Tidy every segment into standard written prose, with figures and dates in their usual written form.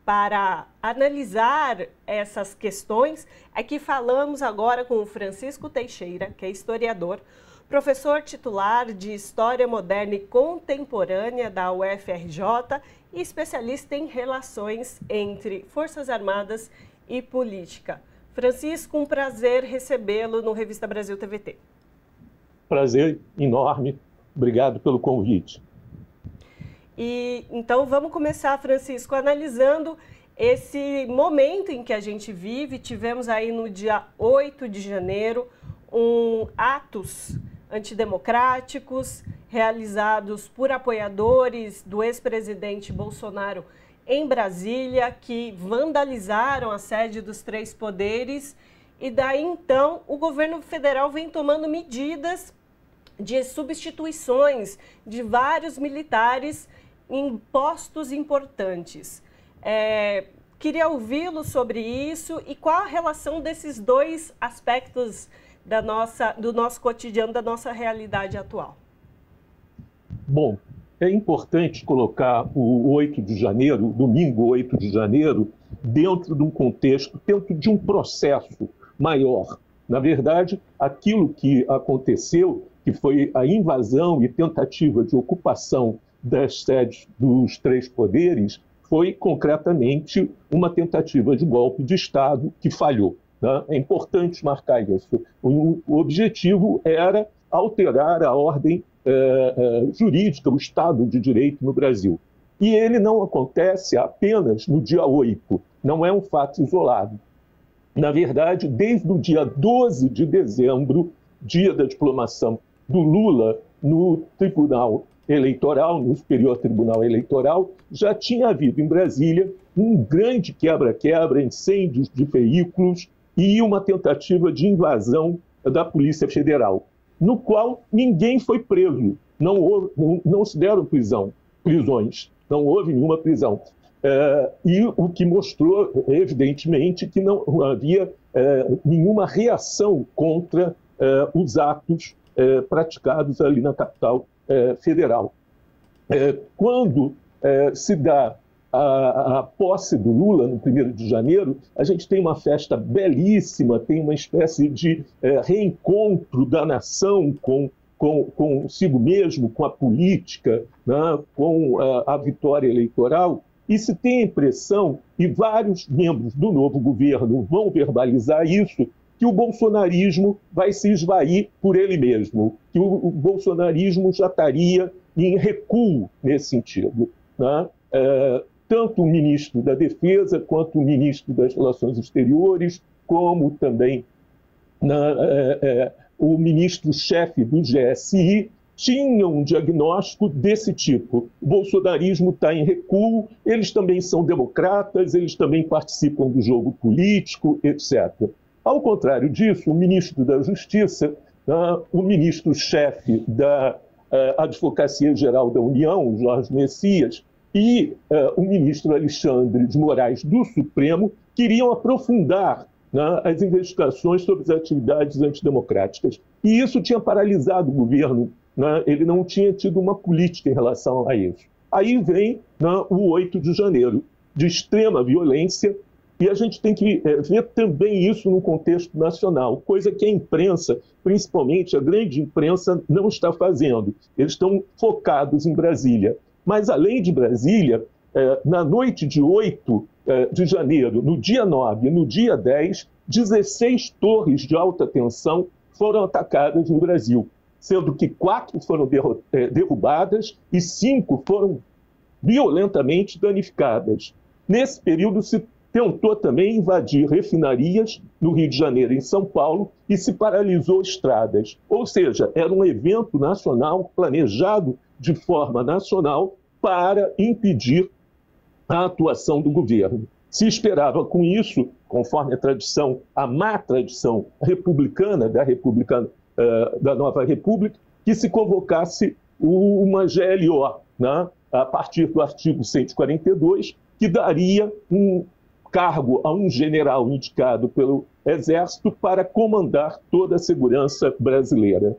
para analisar essas questões é que falamos agora com o Francisco Teixeira, que é historiador, professor titular de História Moderna e Contemporânea da UFRJ e especialista em relações entre Forças Armadas e política. Francisco, um prazer recebê-lo no Revista Brasil TVT. Prazer enorme. Obrigado pelo convite. E então vamos começar, Francisco, analisando esse momento em que a gente vive. Tivemos aí no dia 8 de janeiro atos antidemocráticos realizados por apoiadores do ex-presidente Bolsonaro em Brasília, que vandalizaram a sede dos três poderes. E daí então o governo federal vem tomando medidas de substituições de vários militares em postos importantes. Queria ouvi-lo sobre isso e qual a relação desses dois aspectos do nosso cotidiano, da nossa realidade atual. Bom, é importante colocar o 8 de janeiro, domingo 8 de janeiro, dentro de um contexto, dentro de um processo maior. Na verdade, aquilo que aconteceu, que foi a invasão e tentativa de ocupação das sedes dos três poderes, foi concretamente uma tentativa de golpe de Estado que falhou, né? É importante marcar isso. O objetivo era alterar a ordem jurídica, o Estado de Direito no Brasil. E ele não acontece apenas no dia 8, não é um fato isolado. Na verdade, desde o dia 12 de dezembro, dia da diplomação do Lula no Tribunal Eleitoral, no Superior Tribunal Eleitoral, já tinha havido em Brasília um grande quebra-quebra, incêndios de veículos e uma tentativa de invasão da Polícia Federal, no qual ninguém foi preso, não se deram prisões, não houve nenhuma prisão. E o que mostrou, evidentemente, que não havia nenhuma reação contra os atos praticados ali na capital federal. Quando se dá a posse do Lula, no 1º de janeiro, a gente tem uma festa belíssima, tem uma espécie de reencontro da nação consigo mesmo, com a política, né, com a vitória eleitoral, e se tem a impressão, e vários membros do novo governo vão verbalizar isso, que o bolsonarismo vai se esvair por ele mesmo, que o bolsonarismo já estaria em recuo nesse sentido, né? Tanto o ministro da Defesa, quanto o ministro das Relações Exteriores, como também o ministro-chefe do GSI, tinham um diagnóstico desse tipo. O bolsonarismo está em recuo, eles também são democratas, eles também participam do jogo político, etc. Ao contrário disso, o ministro da Justiça, o ministro-chefe da Advocacia Geral da União, Jorge Messias, e o ministro Alexandre de Moraes do Supremo queriam aprofundar, né, as investigações sobre as atividades antidemocráticas. E isso tinha paralisado o governo, né? Ele não tinha tido uma política em relação a isso. Aí vem, né, o 8 de janeiro, de extrema violência, e a gente tem que ver também isso no contexto nacional, coisa que a imprensa, principalmente a grande imprensa, não está fazendo. Eles estão focados em Brasília. Mas, além de Brasília, na noite de 8 de janeiro, no dia 9 e no dia 10, 16 torres de alta tensão foram atacadas no Brasil, sendo que 4 foram derrubadas e 5 foram violentamente danificadas. Nesse período, se tentou também invadir refinarias no Rio de Janeiro e em São Paulo e se paralisou estradas. Ou seja, era um evento nacional planejado de forma nacional para impedir a atuação do governo. Se esperava com isso, conforme a tradição, a má tradição republicana da nova República, que se convocasse uma GLO, né, a partir do artigo 142, que daria um cargo a um general indicado pelo Exército para comandar toda a segurança brasileira.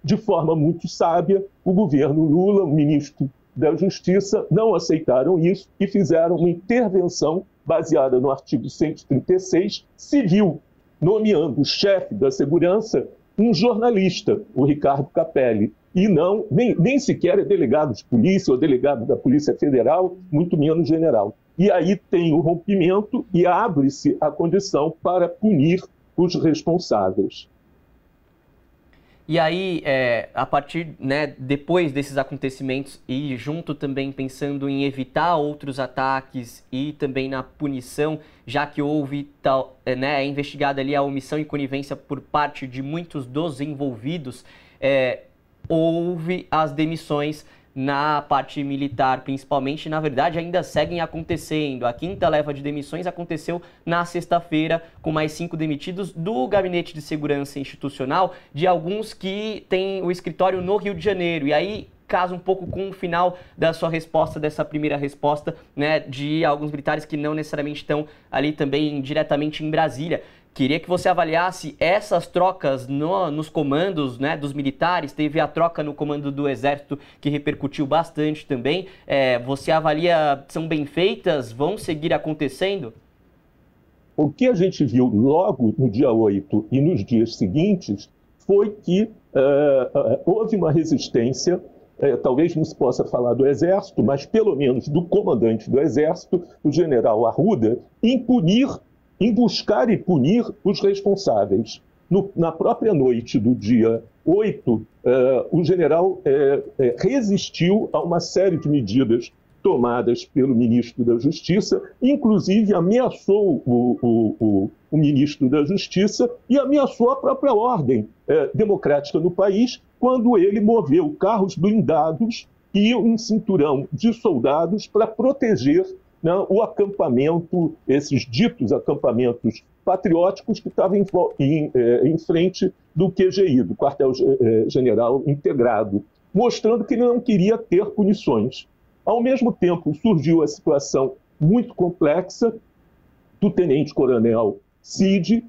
De forma muito sábia, o governo Lula, o ministro da Justiça não aceitaram isso e fizeram uma intervenção baseada no artigo 136 civil, nomeando o chefe da segurança um jornalista, o Ricardo Capelli, e não, nem sequer é delegado de polícia ou delegado da Polícia Federal, muito menos general. E aí tem o rompimento e abre-se a condição para punir os responsáveis. E aí, a partir, né, depois desses acontecimentos e junto também pensando em evitar outros ataques e também na punição, já que houve é investigada ali a omissão e conivência por parte de muitos dos envolvidos, houve as demissões na parte militar, principalmente, na verdade, ainda seguem acontecendo. A quinta leva de demissões aconteceu na sexta-feira, com mais 5 demitidos do Gabinete de Segurança Institucional, de alguns que têm o escritório no Rio de Janeiro. E aí casa um pouco com o final da sua resposta, dessa primeira resposta, né, de alguns militares que não necessariamente estão ali também diretamente em Brasília. Queria que você avaliasse essas trocas nos comandos, né, dos militares. Teve a troca no comando do Exército, que repercutiu bastante também. Você avalia, são bem feitas? Vão seguir acontecendo? O que a gente viu logo no dia 8 e nos dias seguintes foi que houve uma resistência, talvez não se possa falar do Exército, mas pelo menos do comandante do Exército, o general Arruda, em buscar e punir os responsáveis. Na própria noite do dia 8, o general resistiu a uma série de medidas tomadas pelo ministro da Justiça, inclusive ameaçou o ministro da Justiça e ameaçou a própria ordem democrática no país, quando ele moveu carros blindados e um cinturão de soldados para proteger o acampamento, esses ditos acampamentos patrióticos que estavam em frente do QGI, do Quartel-General Integrado, mostrando que ele não queria ter punições. Ao mesmo tempo, surgiu a situação muito complexa do tenente-coronel Cid,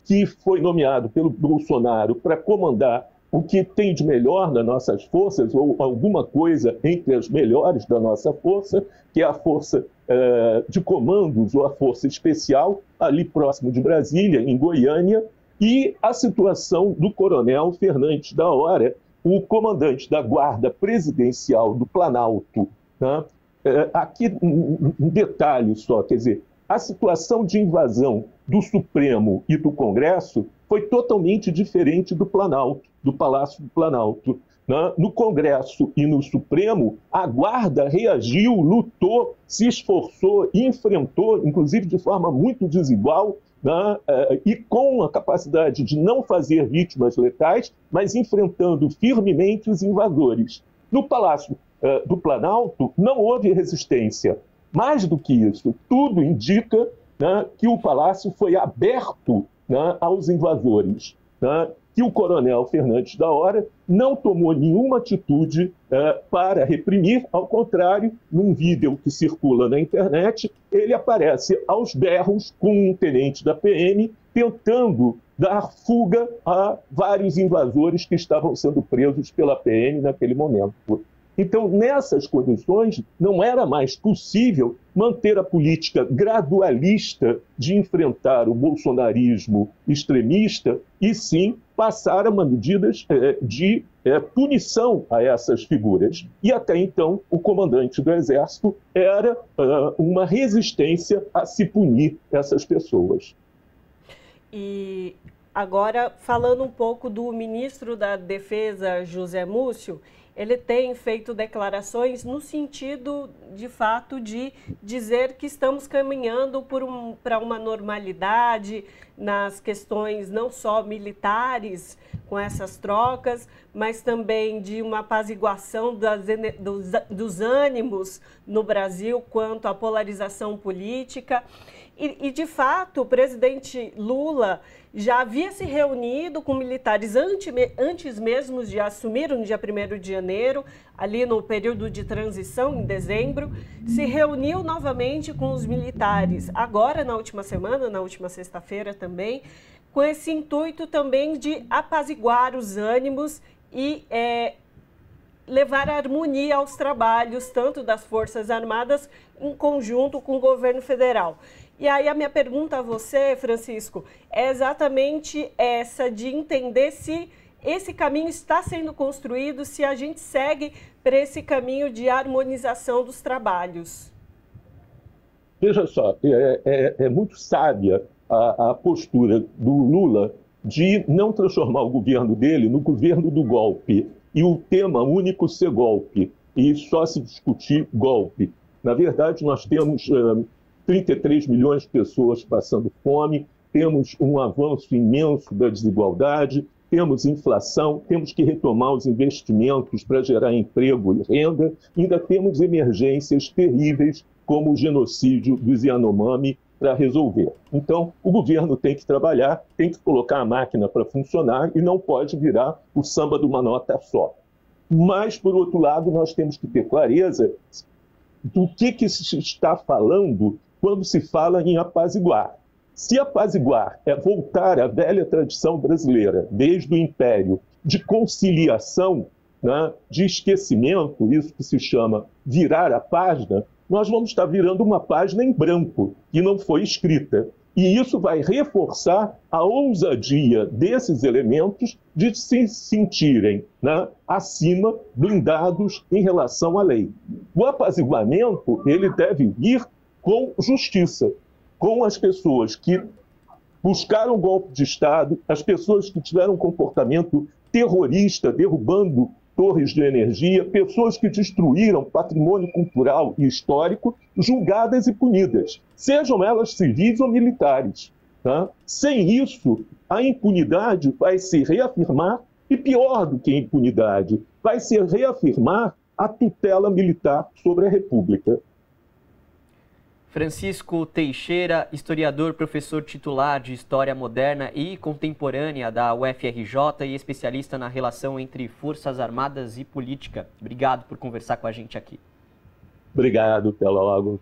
que foi nomeado pelo Bolsonaro para comandar o que tem de melhor nas nossas forças, ou alguma coisa entre as melhores da nossa força, que é a força de comandos ou a força especial, ali próximo de Brasília, em Goiânia, e a situação do coronel Fernandes da Hora, o comandante da Guarda Presidencial do Planalto. Né? Aqui um detalhe só, quer dizer, a situação de invasão do Supremo e do Congresso foi totalmente diferente do Planalto, do Palácio do Planalto. Né? No Congresso e no Supremo, a Guarda reagiu, lutou, se esforçou, enfrentou, inclusive de forma muito desigual, né? E com a capacidade de não fazer vítimas letais, mas enfrentando firmemente os invasores. No Palácio do Planalto não houve resistência. Mais do que isso, tudo indica, né, que o palácio foi aberto, né, aos invasores, né, que o coronel Fernandes da Hora não tomou nenhuma atitude para reprimir. Ao contrário, num vídeo que circula na internet, ele aparece aos berros com um tenente da PM tentando dar fuga a vários invasores que estavam sendo presos pela PM naquele momento. Então, nessas condições, não era mais possível manter a política gradualista de enfrentar o bolsonarismo extremista e, sim, passar a medidas de punição a essas figuras. E, até então, o comandante do Exército era uma resistência a se punir essas pessoas. E agora, falando um pouco do ministro da Defesa, José Múcio, ele tem feito declarações no sentido, de fato, de dizer que estamos caminhando para uma normalidade nas questões não só militares, com essas trocas, mas também de uma apaziguação dos ânimos no Brasil quanto à polarização política. E, de fato, o presidente Lula já havia se reunido com militares antes mesmo de assumir, no dia 1º de janeiro, ali no período de transição, em dezembro, se reuniu novamente com os militares, agora na última semana, na última sexta-feira também, com esse intuito também de apaziguar os ânimos e levar harmonia aos trabalhos, tanto das Forças Armadas, em conjunto com o governo federal. E aí a minha pergunta a você, Francisco, é exatamente essa, de entender se esse caminho está sendo construído, se a gente segue para esse caminho de harmonização dos trabalhos. Veja só, é muito sábia a postura do Lula de não transformar o governo dele no governo do golpe, e o tema único ser golpe, e só se discutir golpe. Na verdade, nós temos 33 milhões de pessoas passando fome, temos um avanço imenso da desigualdade, temos inflação, temos que retomar os investimentos para gerar emprego e renda, ainda temos emergências terríveis como o genocídio dos Yanomami para resolver. Então, o governo tem que trabalhar, tem que colocar a máquina para funcionar e não pode virar o samba de uma nota só. Mas, por outro lado, nós temos que ter clareza do que se está falando quando se fala em apaziguar. Se apaziguar é voltar à velha tradição brasileira, desde o Império, de conciliação, né, de esquecimento, isso que se chama virar a página, nós vamos estar virando uma página em branco, que não foi escrita. E isso vai reforçar a ousadia desses elementos de se sentirem, né, acima, blindados em relação à lei. O apaziguamento, ele deve vir com justiça, com as pessoas que buscaram golpe de Estado, as pessoas que tiveram um comportamento terrorista, derrubando torres de energia, pessoas que destruíram patrimônio cultural e histórico, julgadas e punidas, sejam elas civis ou militares. Tá? Sem isso, a impunidade vai se reafirmar, e pior do que a impunidade, vai se reafirmar a tutela militar sobre a República. Francisco Teixeira, historiador, professor titular de História Moderna e Contemporânea da UFRJ e especialista na relação entre Forças Armadas e política. Obrigado por conversar com a gente aqui. Obrigado, até logo.